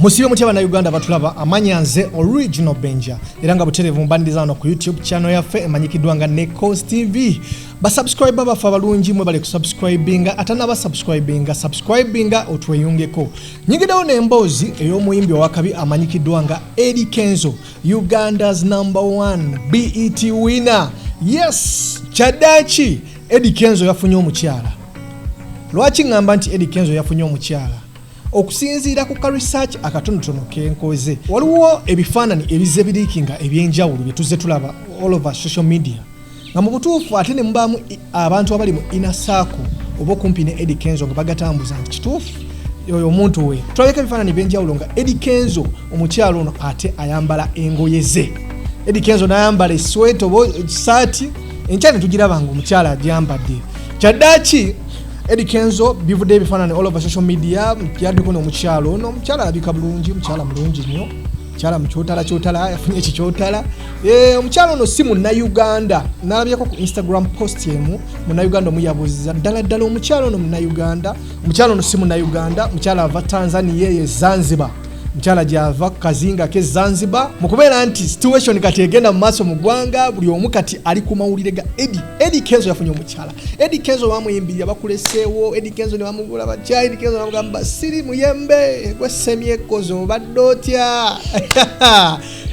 Musibe mutya na Uganda batulaba amanyanze original benja eranga buterevu mbandiza no ku YouTube channel yaffe emanyikidwa nga NEKOZ TV. Ba subscribe bafa balungi mwe bali kusubscribinga atana ba subscribinga otweyungeko. Nyigidawo n'emboozi ey'omuyimbi wakabi amanyikidwa nga Eddy Kenzo, Uganda's #1 BET winner. Yes, chadachi Eddy Kenzo yafunye omukyala. Lwaki ngamba nti Eddy Kenzo yafunye omukyala? Okusinziira ku ka research akatonotono kenkoze waliwo ebifaananyi ebizebiriikinga ebyenjawulo bye tuzze tulaba all over social media nga mu butuufu ate ne mubaamu abantu abali mu inner circle oba okumpi ne Eddy Kenzo nga bagatambuza nti kituufu oyo omuntu we tulabeka ebifaananyi ebyenjawulo nga Eddy Kenzo omukyalo ono ate ayambala engoye ze. Eddy Kenzo n'ayambala esweeta oba saati enkya ne tugiraba nga omukyala agyambadde. Kyaddaaki Eddy Kenzo bivudde ebifaananyi all over social media yaddeko n'omukyalo ono. Omukyala alabika bulungi, mukyala mulungi nnyo, mukyala mukyotala yafunye ekikyotala. Omukyala ono si Munnayuganda. Nalabyeko ku Instagram post emu Munnayuganda omuyabuuziza ddala omukyala ono Munnayuganda. Omukyala ono si Munnayuganda, mukyala ava Tanzania ye Zanzibar. Mukyala gyava kazinga ke Zanzibar mukubeera nti situation kati egenda mu maaso mu ggwanga buli omu kati ali ku mawulire ga Eddy Kenzo yafunye omukyala. Eddy Kenzo bamuyimbira bakuleseewo. Eddy Kenzo ne bamugula bajja. Eddy Kenzo bamugamba siri muyembe gwe semyekozo badde otya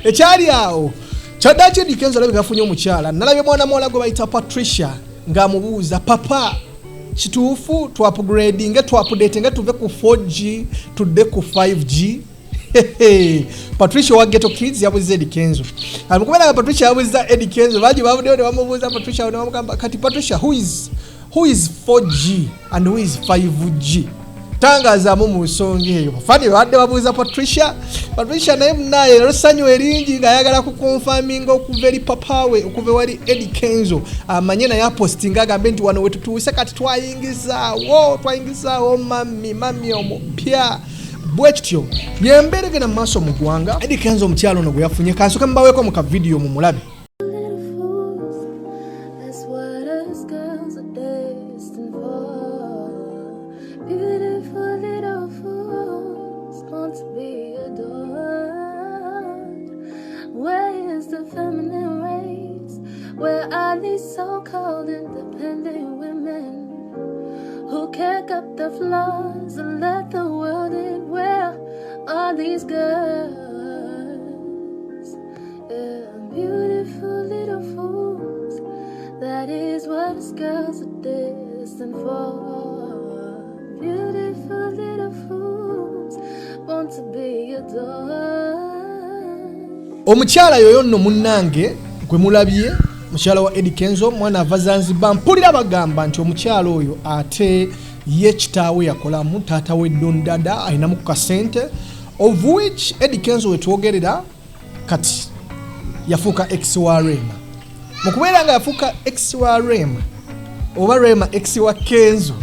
ekyali awo kyaddaaki Eddy Kenzo alabika yafunye omukyala. Nalabye mwana muwala gwe bayita Patricia ng'amubuuza papa kituufu twapgradinge twapdatinge tuve ku 4G tudde ku 5G. Patricia wa Ghetto Kids yabuze Eddy Kenzo. Alikubera Patricia yabuza Eddy Kenzo baji babude bamubuza Patricia ne bamugamba kati Patricia who is 4G and who is 5G. Tangaza mu nsonga eyo. Fadi badde babuza Patricia naye rosanyo eringi nga yagala ku confirming okuva eri papawe okuva wali Eddy Kenzo amanye na ya posting agambe nti wano wetu tuuse kati twayingizaawo mami omupya bwekityo yemberege na maaso mu ggwanga. Eddy Kenzo omukyalo ono gwe yafunye kansoke mbaweeko mu ka video mu mulabe. Where are these so-called independent women who kick up the flaws and let the world in? Where are these girls? Yeah, beautiful little fools. That is what us girls are destined for. Beautiful little fools want to be adored. Omukyala yoyo nno munnange gwe mulabye mukyala wa Eddy Kenzo mwana ava Zanzibar. Mpulira bagamba nti omukyala oyo ate ye kitaawe yakolamu taata we Dondada ayinamu ku kasente of which Eddy Kenzo wetwogerera kati yafuuka ex wa Rema. Mukubeera nga yafuuka ex wa Rema oba Rema ex wa Kenzo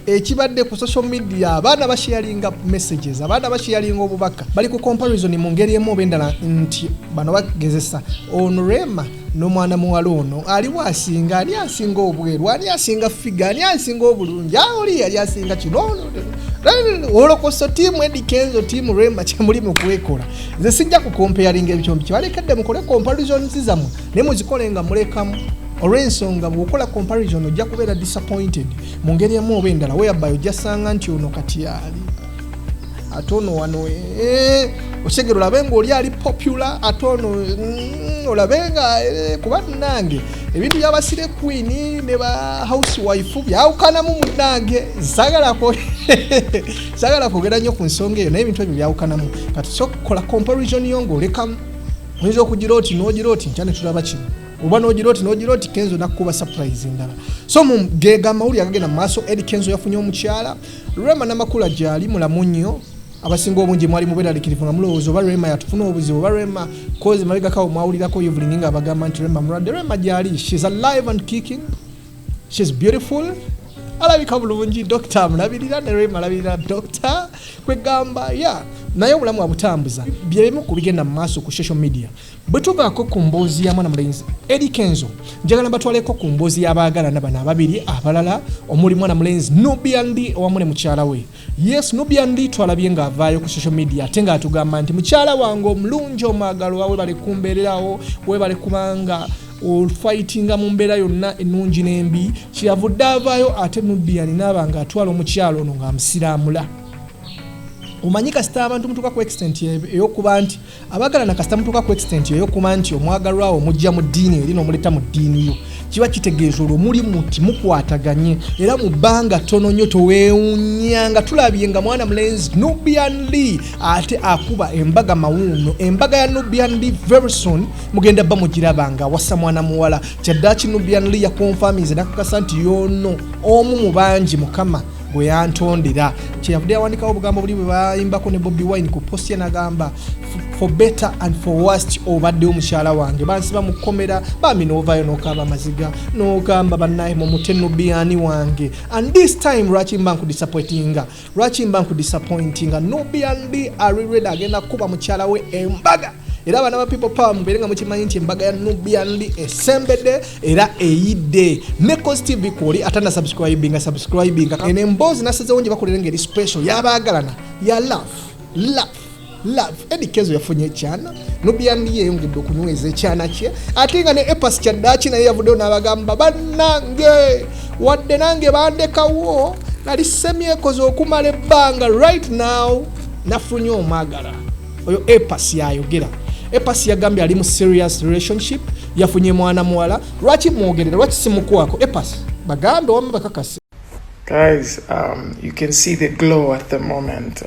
ekibadde ku social media abaana basharinga messages abaana basharinga obubaka bali ku comparison mu ngeri emu obendala nti bano bagezesa ono Rema n'omwana muwala ono aliwo asinga ali asinga obweru ali asinga figa ali asinga obulungi ali yali asinga kino olokoso team Eddy Kenzo team Rema kyemuli mu kwekola. Nze sijja ku comparing ebikyombi kibalekedde mukole comparison zizamu ne muzikole nga mulekamu olw'ensonga bw'okola comparison ojja kubeera disappointed mu ngeri emu oba endala whereby ojja sanga nti ono kati ali ate ono wano osegera olabe nga oli ali popular ate ono olabe nga kuba nange ebintu by'abasire queen ne ba housewife byawukanamu munnange sagala kwogera nnyo ku nsonga eyo naye ebintu ebyo byawukanamu kati sokukola comparison yo ng'olekamu oyinza okugira oti n'ogira oti nkyane tulaba kino oba n'ogira oti Kenzo nakuba surprise endala. So mu gega mawuli agagenda mu maaso Eddy Kenzo yafunye omukyala. Rema n'amakula gyali mulamu nnyo abasinga obungi mwali mubeeralikirivu nga mulowooza oba Rema yatufuna obuzibu oba Rema kozi mabega kawo mwawulirako evening nga bagamba nti Rema mulwadde. Rema gyali she's alive and kicking, she's beautiful, alabika bulungi. Doctor amulabirira ne Rema alabirira doctor kwegamba naye obulamu abutambuza byebimu ku bigenda mu maaso ku social media. Bwe tuvaako ku mboozi ya mwana mulenzi Eddy Kenzo, njagala batwaleko ku mboozi y'abaagalana bano ababiri abalala omuli mwana mulenzi Nubiandi awamu ne mukyala we. Yes, Nubiandi twalabye ng'avaayo ku social media ate ng'atugamba nti mukyala wange omulungi omwagalwa webale kumbeererawo webale kubanga fightinga mu mbeera yonna ennungi n'embi. Kyeyavudde avaayo ate Nubiandi n'aba ng'atwala omukyalo ono ng'amusiraamula. Omanyi kasita abantu mutuuka ku extent ey'okuba nti abaagalana kasita mutuuka ku extent ey'okuba nti omwagalwa omujja mu ddiini eri n'omuleta mu ddiini yo kiba kitegeeza olwo muli muti mukwataganye era mu bbanga ttono nnyo toweewunya nga tulabye nga mwana mulenzi Nubiandi ate akuba embaga mawuuno. Embaga ya Nubiandi very soon mugenda bba mugiraba nga wassa mwana muwala. Kyaddaaki Nubiandi yakonfamize nakakasa nti yono omu mu bangi Mukama gwe yantondera. Kyeyavudde awandikawo obugambo buli bwe bayimbako ne Bobi Wine ku post ye n'agamba for better and for worst obaddewo mukyala wange bansiba mu kkomera bambi n'ovaayo n'okamba amaziga n'ogamba bannaye mumute Nubiandi wange. And this time lwaki mba nkudisappointinga Nubiandi arireda agenda kuba mukyala we embaga. Era abana ba people power mubere nga mukimanyi nti embaga ya Nubiandi esembedde era eyidde. NEKOZ TV koli atanda subscribing ene emboozi nasazewo nje bakolera ngeri special yabaagalana ya love. Eddy Kenzo yafunye ekyana Nubiandi yeyongedde okunyweza ekyana kye ate nga ne Epas Kyaddaaki naye yavuddeyo n'abagamba bannange wadde nange bandekawo nali semyekoze okumala ebbanga right now nafunye omwagala. Oyo Epas yayogera. Epas yagambye ali mu serious relationship yafunye mwana muwala. Lwaki mwogerera lwaki simukwako Epas bagambe wamwe bakakase. Guys, you can see the glow at the moment.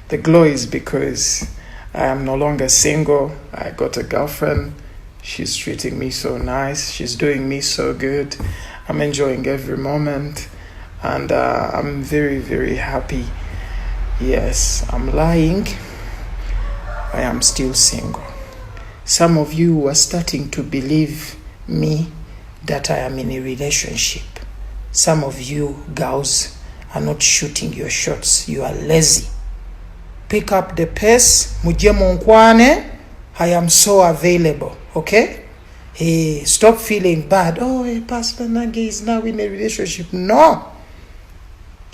The glow is because I am no longer single. I got a girlfriend. She's treating me so nice. She's doing me so good. I'm enjoying every moment. And I'm very, very happy. Yes, I'm lying. I am still single. Some of you are starting to believe me that I am in a relationship. Some of you girls are not shooting your shots. You are lazy. Pick up the pace. Mujye munkwane. I am so available. Okay? Hey, stop feeling bad. Oh, hey, Pastor Nage is now in a relationship. No.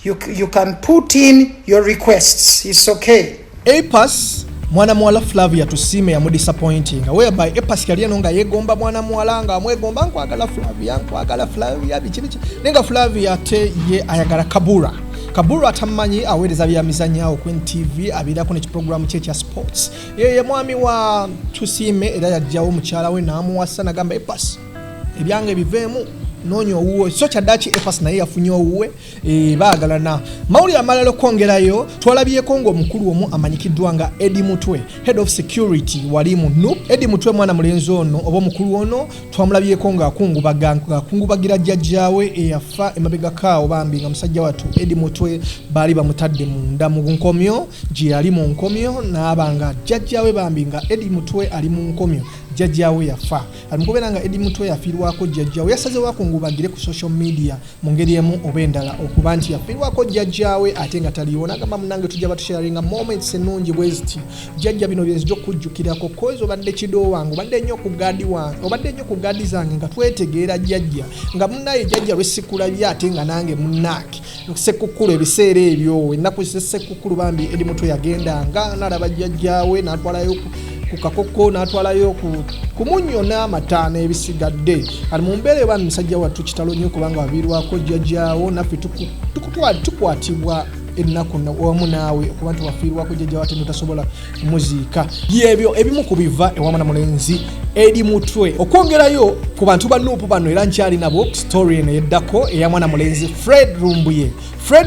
You can put in your requests. It's okay. Epas mwana muwala Flavia tusime ya disappointing whereby Epas yali nga yegomba mwana muwala nga amwegomba nkwagala Flavia bichi nenga Flavia ate ye ayagala Kabura atamanyi aweereza bya mizannyo ku NTV abirako ne program kye kya sports. Ye mwami wa tusime era yajjawo mukyala we n'amuwasa nagamba Epas ebyange biveemu nonyo uwe. So Kyaddaaki Epas naye yafunye uwe baagalana. Mawuli amalala kwongerayo twalabyeko ng'omukulu omu amanyikiddwa nga Eddy Mutwe head of security wali mu NUP. Eddy Mutwe mwana mulenzi ono oba omukulu ono twamulabyeko ng'akungubagira jjajjaawe eyafa emabega kaawo bambi nga musajja wattu Eddy Mutwe baali bamutadde munda mu nkomyo gye yali mu nkomyo n'abanga jjajjaawe bambi nga Eddy Mutwe ali mu nkomyo jjajjaawe yafa. Alimukubera nga Eddy Mutwe yafiirwako jjajjaawe yasazeewo akungubagire ku social media mu ngeri emu oba endala okuba nti yafiirwako jjajjaawe ate nga taliwo n'agamba munange tujja batusharinga moments ennungi bwe ziti jjajja bino byenzija okujjukirako kozi obadde kidoo wange obadde nnyo ku gaadi wange obadde nnyo ku gaadi zange nga twetegeera jjajja nga munnaye jjajja lwesikulabye ate nga nange munnaake sekukkulu ebiseera ebyo ennaku sekukkulu bambi Eddy Mutwe yagendanga n'alaba jjajjaawe n'atwalayo ku kakoko n'atwalayo ku munnyo n'amataano ebisigadde. Ali mu mbeera eba musajja wattu kitalo nnyo kubanga wabiirwako jjajjaawo naffe tukwatibwa ennaku wamu naawe okuba nti wafiirwako jjajjaawo ate notasobola kumuziika. Yebyo ebimu ku biva ewa mwana mulenzi Eddy Mutwe. Okwongerayo ku bantu ba NUP bano era nkyali nabo story eno eddako eya mwana mulenzi Fred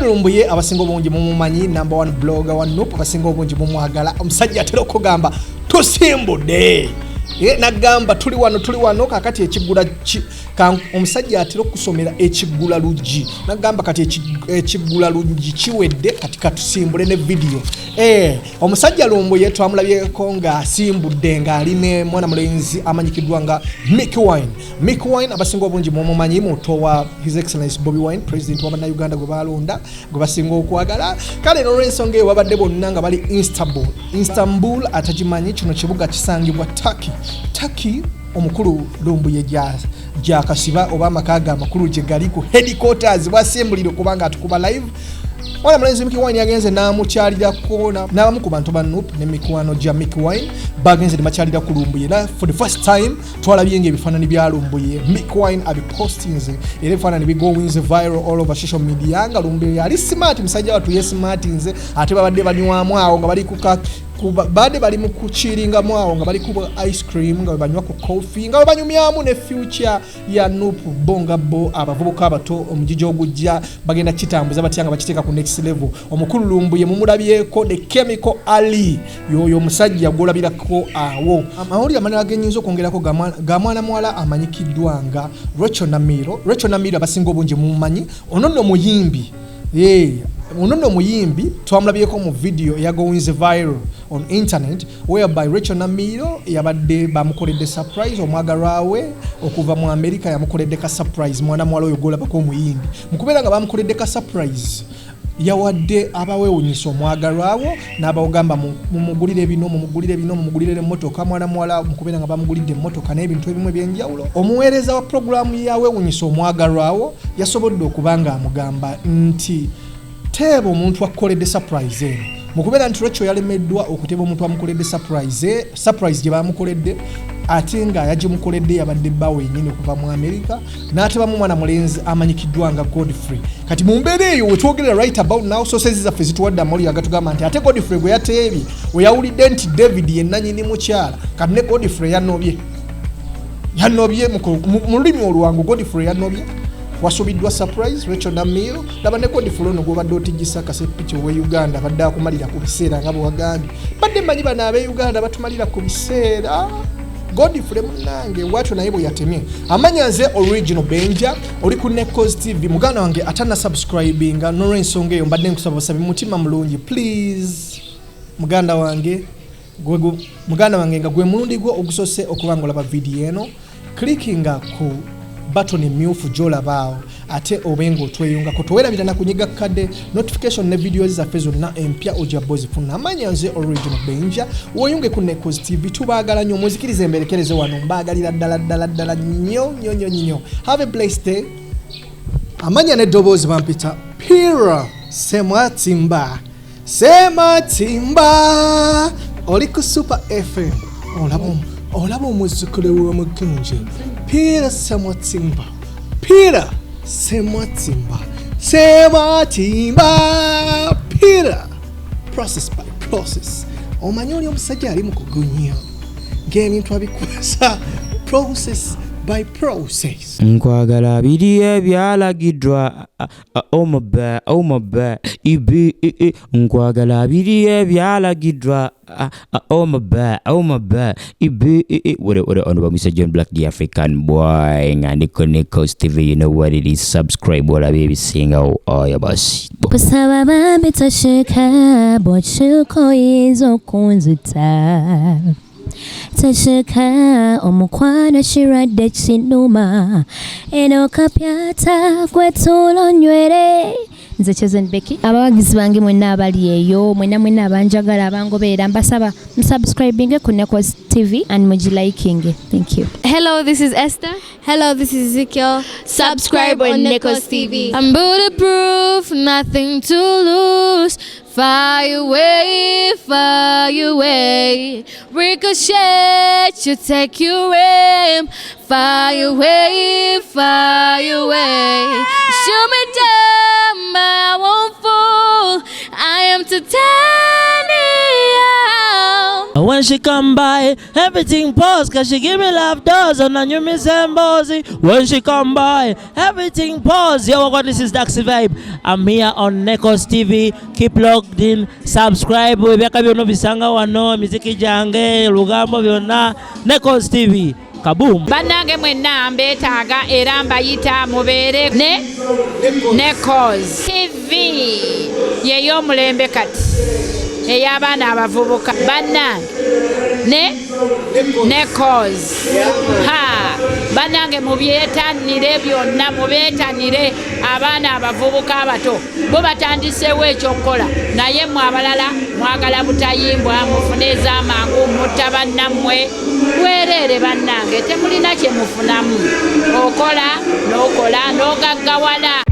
Lumbuye abasinga obungi mumumanyi number 1 blogger wa NUP abasinga obungi mumwagala. Omusajja atera okugamba tusimbudde nagamba tuli wano kakati omusajja atera okusomera ekiggula luggi nagamba kati ekiggula luggi kiwedde kati katusimbule ne video omusajja Lumbuye twamulabyeko nga asimbudde nga ali ne mwana mulenzi amanyikiddwa nga Mick Wine abasinga obungi mumumanyi muto wa His Excellency Bobi Wine president wa Uganda gwe balonda gwe basinga okwagala kale n'olwensonga eyo babadde bonna nga bali Istanbul atagimanyi kino kibuga kisangibwa Turkey omukulu Lumbuye jakasiba oba amakaga amakulu gye gali ku headquarters bwasimbulire kubanga atukuba live mwana mulenzi Mick Wine yagenze namukyalirako n'abamu ku bantu ba NUP ne mikwano gya Mick Wine bagenze makyalira ku Lumbuye for the first time twalabye ebifaananyi bya Lumbuye Mick Wine abipostinze era ebifaananyi bigoinze viral all over social media nga Lumbuye ali smart musajja watu ye smart nze ate babadde banywamu awo nga bali bade bali mu kuchiringa mwawo nga bali kuba ice cream nga banywa ku coffee nga banyumyamu ne future ya NUP bongabo abavubuka abato omujijo ogujja bagenda kitambuza batyanga bakiteeka ku next level omukulu Lumbuye mumulabyeko the chemical ali yoyo musajja golabirako awo amawuli amanala genyinzo kongerako gamwana mwala amanyikiddwa nga Rachel Namiro abasinga obungi mumanyi onono muyimbi Unono muyimbi twamulabyeko mu video yagoinze viral on internet whereby Rachel Namiro yabadde bamukoledde surprise omwagalwawe okuva mu America yamukoledde ka surprise mwana mwalo oyo golabako muyimbi mukubera nga bamukoledde ka surprise yawadde abawewunyisa omwagalwawo n'abawogamba mumugulire mumugulire emmotoka mwana mwala mukubera nga bamugulidde emmotoka n'ebintu ebimu ebyenjawulo omuweereza wa programu yawewunyisa omwagalwawo yasobodde okubanga amugamba nti tebo omuntu akoledde surprise eno mukubera nti Rachel yalemeddwa okuteba omuntu amukoledde surprise gye bamukoledde ate nga yagimukoledde yabadde bbawe yennyini okuva mu America n'atebamu mwana mulenzi amanyikiddwa nga Godfrey kati mu mbeera eyo wetwogerera right about now sources zaffe zituwadde amawulire agatugamba nti ate Godfrey gwe yateebye weyawulidde nti David yennanyini mukyala kati ne Godfrey yanobye mu lulimi oluwangu Godfrey yanobye wasubiddwa surprise Rachel Namiro laba ne Godfrey ono gwobadde otigisa kasepichi we Uganda badde akumalira ku biseera nga bwagambye badde manyi bana abe Uganda batumalira ku biseera Godfrey munange watu naye bwe yatemye amanya nze original Benja oli ku NEKOZ TV muganda wange atana subscribinga n'olwensonga eyo mbadde nkusaba mutima mulungi please muganda wange nga gwe mulundi gwo ogusose okubanga olaba video eno clickinga ku button emyufu gy'olabaawo ate obenga otweyungako towerabira na kunyiga kadde notification ne videos zaffe zonna empya ojja bozifuna amanya nze original Benja woyunge ku NEKOZ TV tubaagala nnyo muzikirize emberekerezo wano mbaagalira ddala nnyo have a blessed day amanya n'eddoboozi bampita Pira Sematimba oli ku Super FM olaba omuzukule w'omugenje Pira Sematimba Pira process by process omanyi oli omusajja ali mu kugunya ng'ebintu abikwasa process by process nkwagala biri ebyalagiddwa omaba ibi nkwagala biri ebyalagiddwa omaba ibi wore on bamisa John Black the African boy ngandi ku NEKOZ TV you know what it is subscribe wala baby singa oya basi kusaba bambi tashika bochuko izo kunzita tashika omukwano shiradde kinuma eno kapyata kwetulo nywere nze Chosen Becky abawagizi bange mwenna abali eyo mwenna abanjagala abangoberera mbasaba subscribing ku NEKOZ TV and mujiliking. Thank you. Hello, this is Esther. Hello, this is Ezekiel. Subscribe on NEKOZ TV. I'm bulletproof, nothing to lose. Fire away. Ricochet, you take your aim. Fire away. Shoot me down, but I won't fall. I am titanium. When she come by, everything pause, cause she give me love doors and I knew me Zambozi. When she come by, everything pause. Yo, what this is Daxi Vibe. I'm here on NEKOZ TV. Keep logged in, subscribe. Webeka byono bisanga wano, miziki jange, lugambo byona. NEKOZ TV. kaboom. Bannange mwenna mbeetaaga era mbayita mubeere NEKOZ TV y'ey'omulembe kati ey'abaana abavubuka. Bannange NEKOZ bannange mubyetanire byonna, mubeetanire abaana abavubuka abato bo batandiseewo ekyokukola, naye mwe abalala mwagala butayimbwa mufune ez'amangu mutta bannammwe. Bwereere bannange, temulina kye mufunamu, okola n'okola n'ogaggawala.